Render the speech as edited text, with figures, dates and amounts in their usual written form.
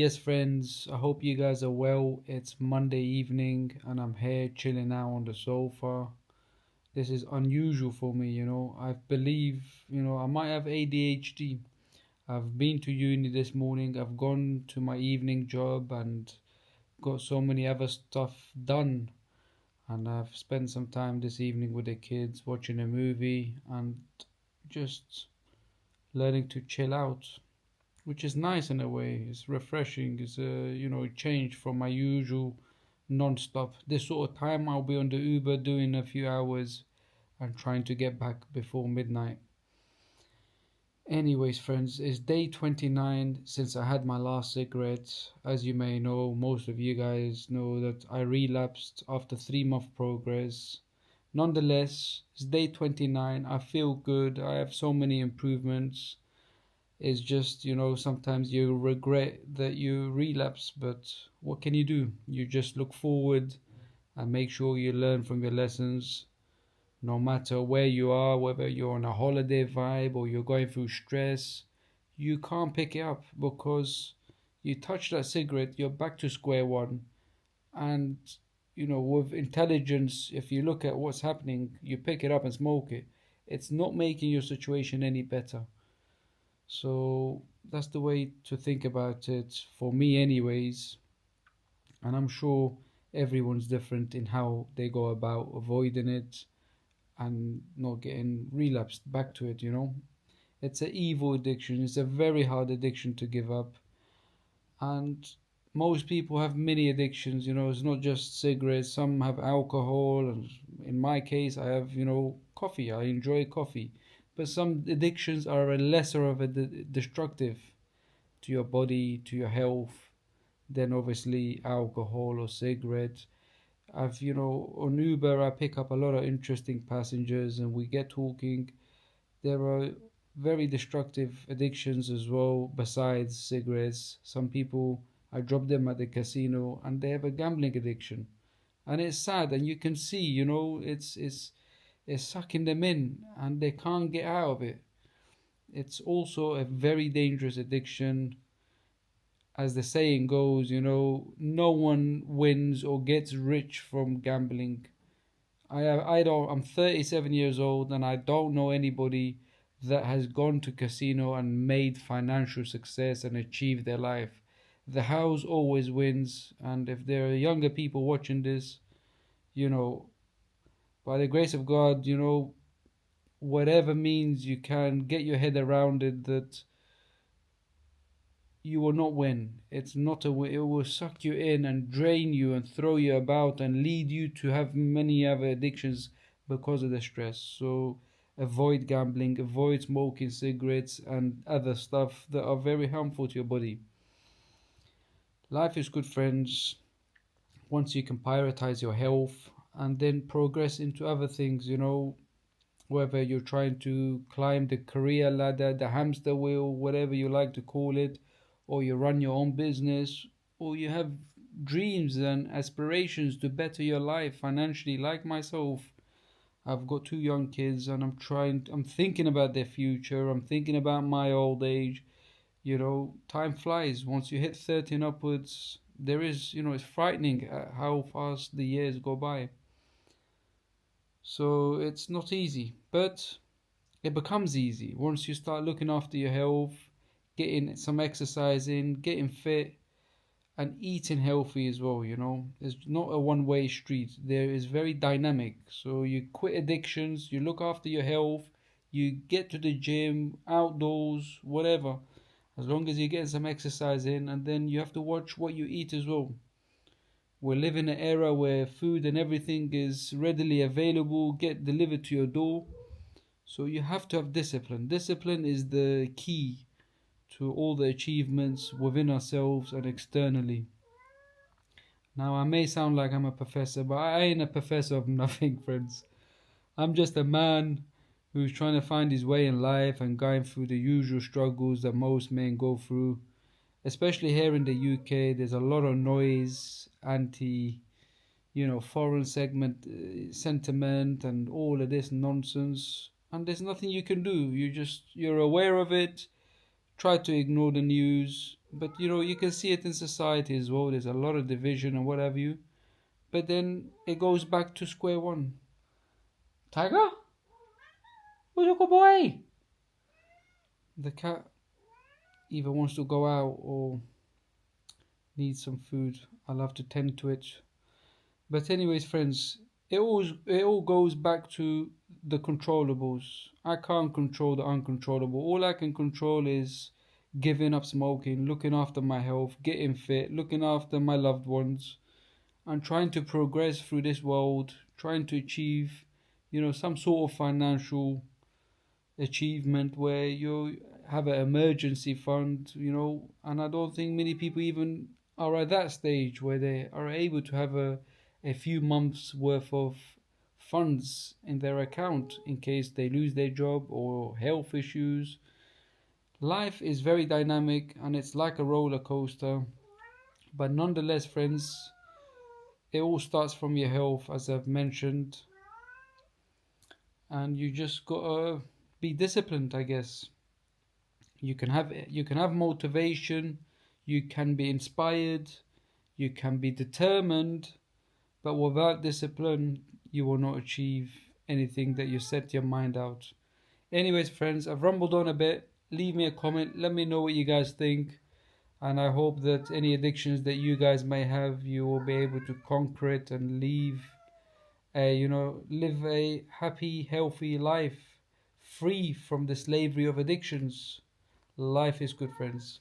Yes, friends, I hope you guys are well. It's Monday evening and I'm here chilling out on the sofa. This is unusual for me, I believe, I might have ADHD. I've been to uni this morning, I've gone to my evening job and got so many other stuff done. And I've spent some time this evening with the kids watching a movie and just learning to chill out, which is nice in a way. It's refreshing. It's a change from my usual non-stop. This sort of time I'll be on the Uber doing a few hours and trying to get back before midnight. Anyways, friends, it's day 29 since I had my last cigarette. As you may know, most of you guys know that I relapsed after 3 month progress. Nonetheless, it's day 29. I feel good. I have so many improvements. It's just, sometimes you regret that you relapse, but what can you do? You just look forward and make sure you learn from your lessons, no matter where you are, whether you're on a holiday vibe or you're going through stress. You can't pick it up because you touch that cigarette, you're back to square one. And, with intelligence, if you look at what's happening, you pick it up and smoke it. It's not making your situation any better. So that's the way to think about it for me, anyways. And I'm sure everyone's different in how they go about avoiding it and not getting relapsed back to it. It's an evil addiction, it's a very hard addiction to give up. And most people have many addictions, it's not just cigarettes, some have alcohol. And in my case, I have, coffee. I enjoy coffee. But some addictions are a lesser of a destructive to your body, to your health, than obviously alcohol or cigarettes. On Uber, I pick up a lot of interesting passengers and we get talking. There are very destructive addictions as well, besides cigarettes. Some people, I drop them at the casino and they have a gambling addiction. And it's sad, and you can see, it's sucking them in and they can't get out of it. It's also a very dangerous addiction. As the saying goes, no one wins or gets rich from gambling. I'm 37 years old and I don't know anybody that has gone to casino and made financial success and achieved their life. The house always wins, and if there are younger people watching this, you know, by the grace of God, whatever means you can get your head around it, that you will not win. It's not a win. It will suck you in and drain you and throw you about and lead you to have many other addictions because of the stress. So avoid gambling, avoid smoking cigarettes and other stuff that are very harmful to your body. Life is good, friends, once you can prioritize your health and then progress into other things, whether you're trying to climb the career ladder, the hamster wheel, whatever you like to call it, or you run your own business, or you have dreams and aspirations to better your life financially, like myself. I've got two young kids and I'm thinking about their future, I'm thinking about my old age. Time flies. Once you hit 30 and upwards, there is, it's frightening how fast the years go by. So it's not easy, but it becomes easy once you start looking after your health, getting some exercise in, getting fit, and eating healthy as well. It's not a one-way street. There is very dynamic. So you quit addictions, you look after your health, you get to the gym, outdoors, whatever, as long as you get some exercise in, and then you have to watch what you eat as well. We live in an era where food and everything is readily available, get delivered to your door. So you have to have discipline. Discipline is the key to all the achievements within ourselves and externally. Now, I may sound like I'm a professor, but I ain't a professor of nothing, friends. I'm just a man who's trying to find his way in life and going through the usual struggles that most men go through. Especially here in the UK, there's a lot of noise, anti, foreign sentiment, and all of this nonsense. And there's nothing you can do. You're aware of it. Try to ignore the news, But you know, you can see it in society as well. There's a lot of division and what have you. But then it goes back to square one. Tiger, where's your good boy? The cat either wants to go out or needs some food. I'll have to tend to it. But anyways, friends, it all goes back to the controllables. I can't control the uncontrollable. All I can control is giving up smoking, looking after my health, getting fit, looking after my loved ones, and trying to progress through this world, trying to achieve, some sort of financial achievement where you have an emergency fund, and I don't think many people even are at that stage where they are able to have a few months worth of funds in their account in case they lose their job or health issues. Life is very dynamic and it's like a roller coaster, but nonetheless, friends, it all starts from your health, as I've mentioned, and you just gotta be disciplined, I guess. You can have motivation, you can be inspired, you can be determined, but without discipline, you will not achieve anything that you set your mind out. Anyways, friends, I've rumbled on a bit. Leave me a comment, let me know what you guys think, and I hope that any addictions that you guys may have, you will be able to conquer it and live a happy, healthy life free from the slavery of addictions. Life is good, friends.